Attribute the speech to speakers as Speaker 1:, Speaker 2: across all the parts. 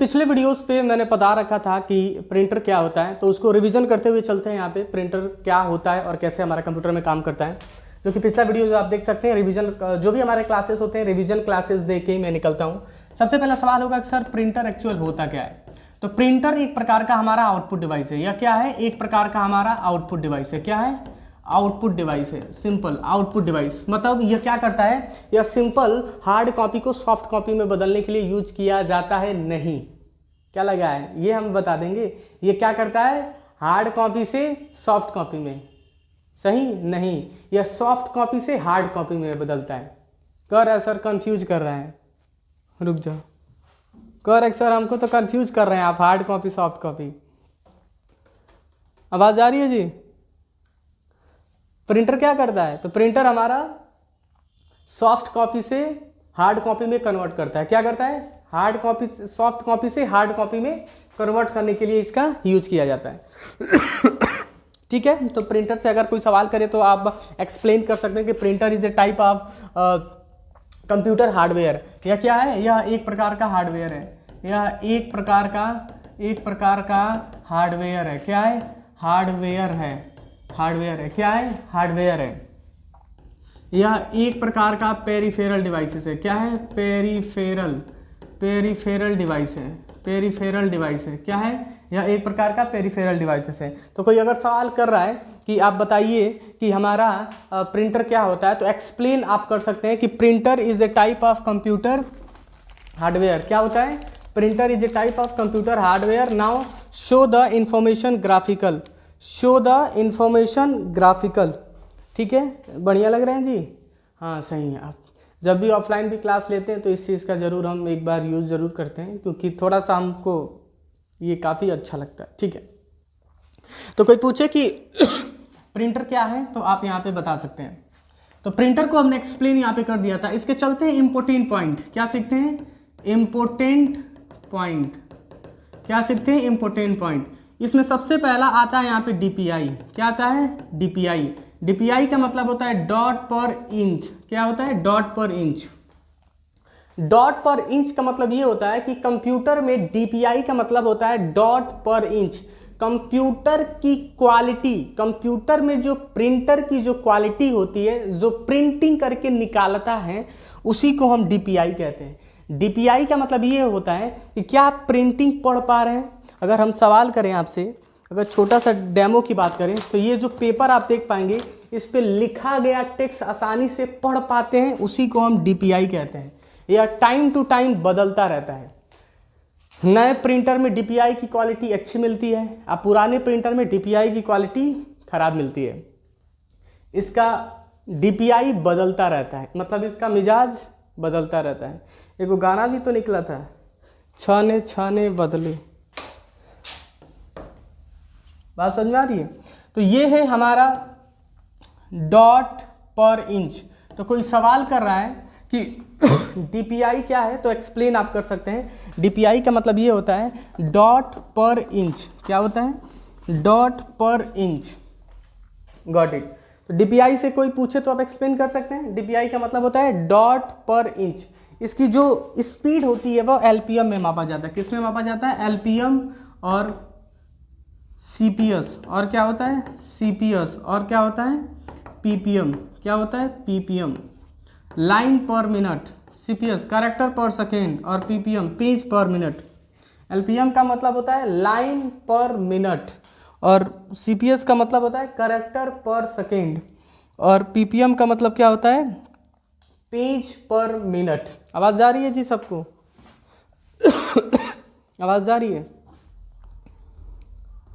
Speaker 1: पिछले वीडियोस पे मैंने बता रखा था कि प्रिंटर क्या होता है, तो उसको रिवीजन करते हुए चलते हैं यहाँ पे प्रिंटर क्या होता है और कैसे हमारा कंप्यूटर में काम करता है। जो कि पिछला वीडियो जो आप देख सकते हैं, रिवीजन जो भी हमारे क्लासेस होते हैं रिवीजन क्लासेस देख के ही मैं निकलता हूँ। सबसे पहला सवाल होगा कि सर प्रिंटर एक्चुअल होता क्या है। तो प्रिंटर एक प्रकार का हमारा आउटपुट डिवाइस है। यह क्या है? एक प्रकार का हमारा आउटपुट डिवाइस है। क्या है? आउटपुट डिवाइस है। सिंपल आउटपुट डिवाइस मतलब यह क्या करता है? यह सिंपल हार्ड कॉपी को सॉफ्ट कॉपी में बदलने के लिए यूज किया जाता है। नहीं, क्या लगा है ये हम बता देंगे। ये क्या करता है? हार्ड कॉपी से सॉफ्ट कॉपी में। सही नहीं, यह सॉफ्ट कॉपी से हार्ड कॉपी में बदलता है। कर रहा है सर, कंफ्यूज कर रहे हैं। रुक जाओ, कर सर हमको तो कंफ्यूज कर रहे हैं आप। हार्ड कॉपी सॉफ्ट कॉपी, आवाज आ रही है जी? प्रिंटर क्या करता है? तो प्रिंटर हमारा सॉफ्ट कॉपी से हार्ड कॉपी में कन्वर्ट करता है। क्या करता है? हार्ड कॉपी सॉफ्ट कॉपी से हार्ड कॉपी में कन्वर्ट करने के लिए इसका यूज किया जाता है। ठीक है, तो प्रिंटर से अगर कोई सवाल करे तो आप एक्सप्लेन कर सकते हैं कि printer is a type of computer hardware. यह क्या है? यह एक प्रकार का हार्डवेयर है। यह एक प्रकार का हार्डवेयर है। क्या है? हार्डवेयर है। हार्डवेयर है। क्या है? हार्डवेयर है। यह एक प्रकार का पेरिफेरल डिवाइसेस है। क्या है? पेरिफेरल डिवाइस है। पेरिफेरल डिवाइस है। क्या है? यह एक प्रकार का पेरिफेरल डिवाइसेस है। तो कोई अगर सवाल कर रहा है कि आप बताइए कि हमारा प्रिंटर क्या होता है, तो एक्सप्लेन आप कर सकते हैं कि printer is a type of computer hardware. क्या होता है? Printer is a type of computer hardware. Now show the information graphical. Show the information graphical. ठीक है, बढ़िया लग रहे हैं जी? हाँ सही है। आप जब भी ऑफलाइन भी क्लास लेते हैं तो इस चीज़ का ज़रूर हम एक बार यूज़ ज़रूर करते हैं, क्योंकि थोड़ा सा हमको ये काफ़ी अच्छा लगता है। ठीक है, तो कोई पूछे कि प्रिंटर क्या है तो आप यहाँ पे बता सकते हैं। तो प्रिंटर को हमने एक्सप्लेन यहाँ पे कर दिया था। इसके चलते हैं इम्पोर्टेंट पॉइंट। क्या सीखते हैं? Important point. क्या सीखते हैं? Important point. इसमें सबसे पहला आता है यहाँ पे डीपीआई। क्या आता है? डीपीआई। डीपीआई का मतलब होता है डॉट पर इंच। क्या होता है? डॉट पर इंच। डॉट पर इंच का मतलब ये होता है कि कंप्यूटर में डीपीआई का मतलब होता है डॉट पर इंच। कंप्यूटर की क्वालिटी, कंप्यूटर में जो प्रिंटर की जो क्वालिटी होती है, जो प्रिंटिंग करके निकालता है, उसी को हम डीपीआई कहते हैं। डीपीआई का मतलब ये होता है कि क्या आप प्रिंटिंग पढ़ पा रहे हैं। अगर हम सवाल करें आपसे, अगर छोटा सा डेमो की बात करें, तो ये जो पेपर आप देख पाएंगे, इस पे लिखा गया टेक्स्ट आसानी से पढ़ पाते हैं, उसी को हम डीपीआई कहते हैं। यह टाइम टू टाइम बदलता रहता है। नए प्रिंटर में डीपीआई की क्वालिटी अच्छी मिलती है, अब पुराने प्रिंटर में डीपीआई की क्वालिटी खराब मिलती है। इसका डीपीआई बदलता रहता है, मतलब इसका मिजाज बदलता रहता है। एक गाना भी तो निकला था, छाने छाने बदले। बात समझ में आ रही है? तो ये है हमारा डॉट पर इंच। तो कोई सवाल कर रहा है कि डीपीआई क्या है, तो एक्सप्लेन आप कर सकते हैं। डीपीआई का मतलब ये होता है डॉट पर इंच। क्या होता है? डॉट पर इंच। Got it. तो डीपीआई से कोई पूछे तो आप एक्सप्लेन कर सकते हैं। डीपीआई का मतलब होता है डॉट पर इंच। इसकी जो स्पीड होती है वो एलपीएम में मापा जाता है। किस में मापा जाता है? एलपीएम और सीपीएस। और क्या होता है? सीपीएस। और क्या होता है? पीपीएम। क्या होता है? पीपीएम। लाइन पर मिनट। सीपीएस कैरेक्टर पर सेकेंड, और पीपीएम पेज पर मिनट। एलपीएम का मतलब होता है लाइन पर मिनट, और सीपीएस का मतलब होता है कैरेक्टर पर सेकेंड, और पीपीएम का मतलब क्या होता है? पेज पर मिनट। आवाज जा रही है जी सबको? आवाज जा रही है?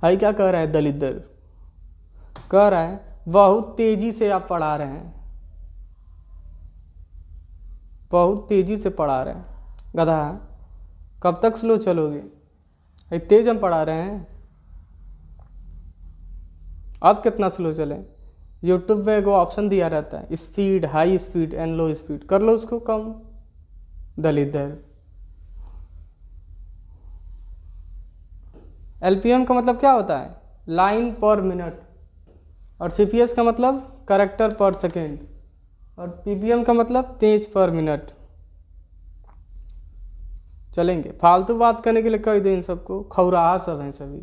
Speaker 1: भाई क्या कह रहा है दलिद्र? कह रहा है बहुत तेजी से आप पढ़ा रहे हैं, बहुत तेजी से पढ़ा रहे हैं। गधा, कब तक स्लो चलोगे? तेज हम पढ़ा रहे हैं, अब कितना स्लो चले? यूट्यूब में वो ऑप्शन दिया रहता है speed, high speed and low speed, कर लो उसको कम। दलिद्र। एलपीएम का मतलब क्या होता है? लाइन पर मिनट, और सीपीएस का मतलब कैरेक्टर पर सेकेंड, और पीपीएम का मतलब पेज पर मिनट। चलेंगे। फालतू बात करने के लिए कह दो इन सबको, खौराहा सब हैं सभी,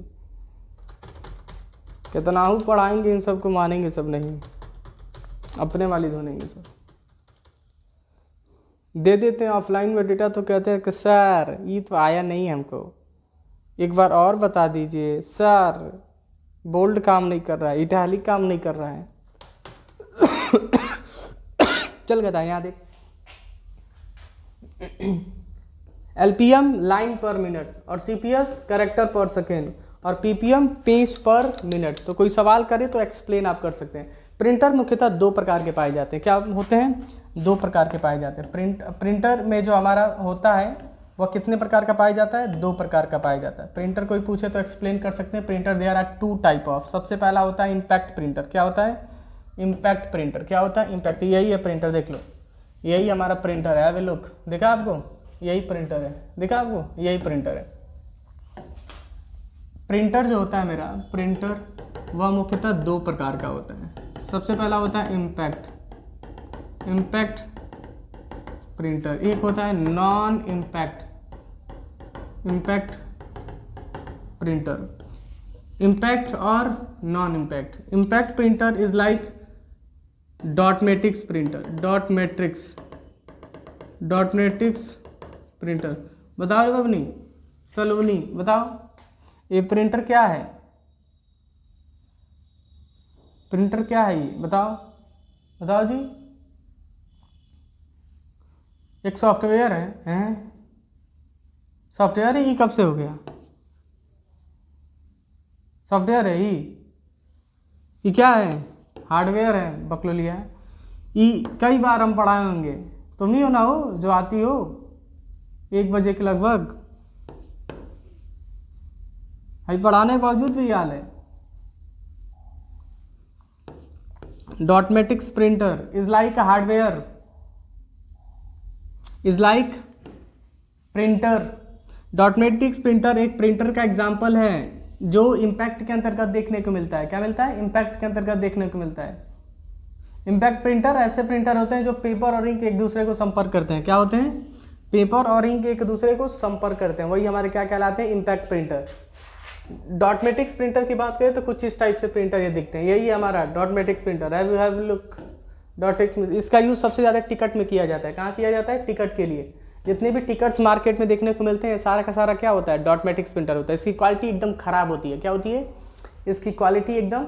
Speaker 1: कितना ही पढ़ाएंगे इन सबको, मानेंगे सब नहीं, अपने वाली धुनेंगे सब। दे देते हैं ऑफलाइन में डेटा तो कहते हैं कि सर ये तो आया नहीं हमको, एक बार और बता दीजिए सर, बोल्ड काम नहीं कर रहा है, इटैलिक काम नहीं कर रहा है। चल गया था यहाँ देख, LPM लाइन पर मिनट और CPS कैरेक्टर पर सेकेंड और PPM पेज पर मिनट। तो कोई सवाल करे तो एक्सप्लेन आप कर सकते हैं। प्रिंटर मुख्यतः दो प्रकार के पाए जाते हैं। क्या होते हैं? दो प्रकार के पाए जाते हैं। प्रिंटर में जो हमारा होता है वह कितने प्रकार का पाया जाता है? दो प्रकार का पाया जाता है। प्रिंटर कोई पूछे तो एक्सप्लेन कर सकते हैं। Printer there are 2 type of. सबसे पहला होता है इम्पैक्ट प्रिंटर। क्या होता है? Impact printer. क्या होता है? इम्पैक्ट। यही है प्रिंटर, देख लो, यही हमारा प्रिंटर है। वे लुक, देखा आपको? यही प्रिंटर है, देखा आपको? यही प्रिंटर है। प्रिंटर जो होता है मेरा प्रिंटर, वह मुख्यतः दो प्रकार का होता है। सबसे पहला होता है इम्पैक्ट प्रिंटर, एक होता है नॉन इम्पैक्ट प्रिंटर। इम्पैक्ट और non impact. Impact printer is like dot matrix printer. बताओ बबनी, सलोनी, बताओ ये प्रिंटर क्या है? प्रिंटर क्या है ये? बताओ जी। एक सॉफ्टवेयर है? सॉफ्टवेयर है? ये कब से हो गया? सॉफ्टवेयर है ये क्या है? हार्डवेयर है, बकलोलिया है। ये कई बार हम पढ़ाए होंगे, तुम ही हो ना हो जो आती हो 1 बजे के लगभग, भाई पढ़ाने के बावजूद भी याद है। Dot matrix printer is like hardware, is like printer. Dot matrix printer एक प्रिंटर का एग्जाम्पल है जो इम्पैक्ट के अंतर्गत देखने को मिलता है। क्या मिलता है? इम्पैक्ट के अंतर्गत देखने को मिलता है। इम्पैक्ट प्रिंटर ऐसे प्रिंटर होते हैं जो पेपर और इंक एक दूसरे को संपर्क करते हैं। क्या होते हैं? पेपर और इंक एक दूसरे को संपर्क करते हैं, वही हमारे क्या कहलाते हैं? Impact printer. डॉटमेटिक्स प्रिंटर की बात करें तो कुछ इस टाइप से प्रिंटर ये दिखते हैं। यही हमारा डॉटमेटिक्स प्रिंटर है। लुक इसका यूज सबसे ज़्यादा टिकट में किया जाता है। कहाँ किया जाता है? टिकट के लिए। जितने भी टिकट्स मार्केट में देखने को मिलते हैं सारा का सारा क्या होता है? डॉटमेटिक्स प्रिंटर होता है। इसकी क्वालिटी एकदम खराब होती है। क्या होती है? इसकी क्वालिटी एकदम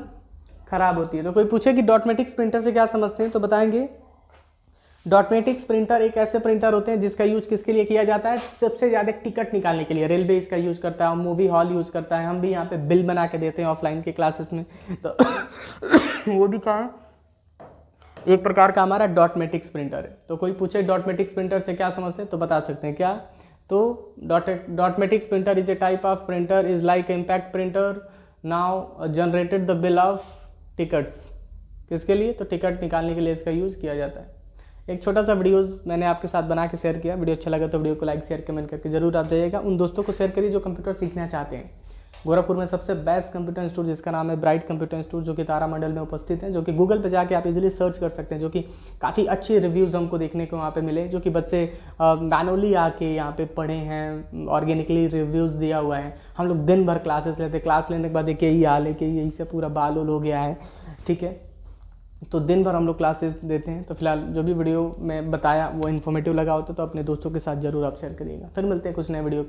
Speaker 1: खराब होती है। तो कोई पूछे कि डॉटमेटिक्स प्रिंटर से क्या समझते हैं तो बताएंगे डॉटमेटिक्स प्रिंटर एक ऐसे प्रिंटर होते हैं जिसका यूज किसके लिए किया जाता है? सबसे ज़्यादा टिकट निकालने के लिए। रेलवे इसका यूज करता है, मूवी हॉल यूज करता है, हम भी यहाँ पे बिल बना के देते हैं ऑफलाइन के क्लासेस में। तो वो भी क्या है? एक प्रकार का हमारा डॉटमेटिक्स प्रिंटर है। तो कोई पूछे डॉटमेटिक्स प्रिंटर से क्या समझते हैं तो बता सकते हैं क्या? तो dot matrix printer is a type of printer is like impact printer now generated the bill of tickets. किसके लिए? तो टिकट निकालने के लिए इसका यूज़ किया जाता है। एक छोटा सा वीडियोस मैंने आपके साथ बना के शेयर किया। वीडियो अच्छा लगा तो वीडियो को लाइक शेयर कमेंट करके जरूर आप जाइएगा। उन दोस्तों को शेयर करिए जो कंप्यूटर सीखना चाहते हैं। गोरखपुर में सबसे बेस्ट कंप्यूटर इंस्टीट्यूट जिसका नाम है ब्राइट कंप्यूटर इंस्टीट्यूट, जो कि तारामंडल में उपस्थित है, जो कि गूगल पे जाके आप इजीली सर्च कर सकते हैं, जो कि काफ़ी अच्छे रिव्यूज़ हमको देखने को वहाँ पे मिले, जो कि बच्चे मैनुअली आके यहाँ पे पढ़े हैं, ऑर्गेनिकली रिव्यूज़ दिया हुआ है। हम लोग दिन भर क्लासेस लेते हैं, क्लास लेने के बाद एक यही हाल है कि यही से पूरा बाल हो गया है, ठीक है। तो दिन भर हम लोग क्लासेस देते हैं। तो फिलहाल जो भी वीडियो में बताया वो इन्फॉर्मेटिव लगा होता तो अपने दोस्तों के साथ जरूर आप शेयर करिएगा। फिर मिलते हैं कुछ नए वीडियो।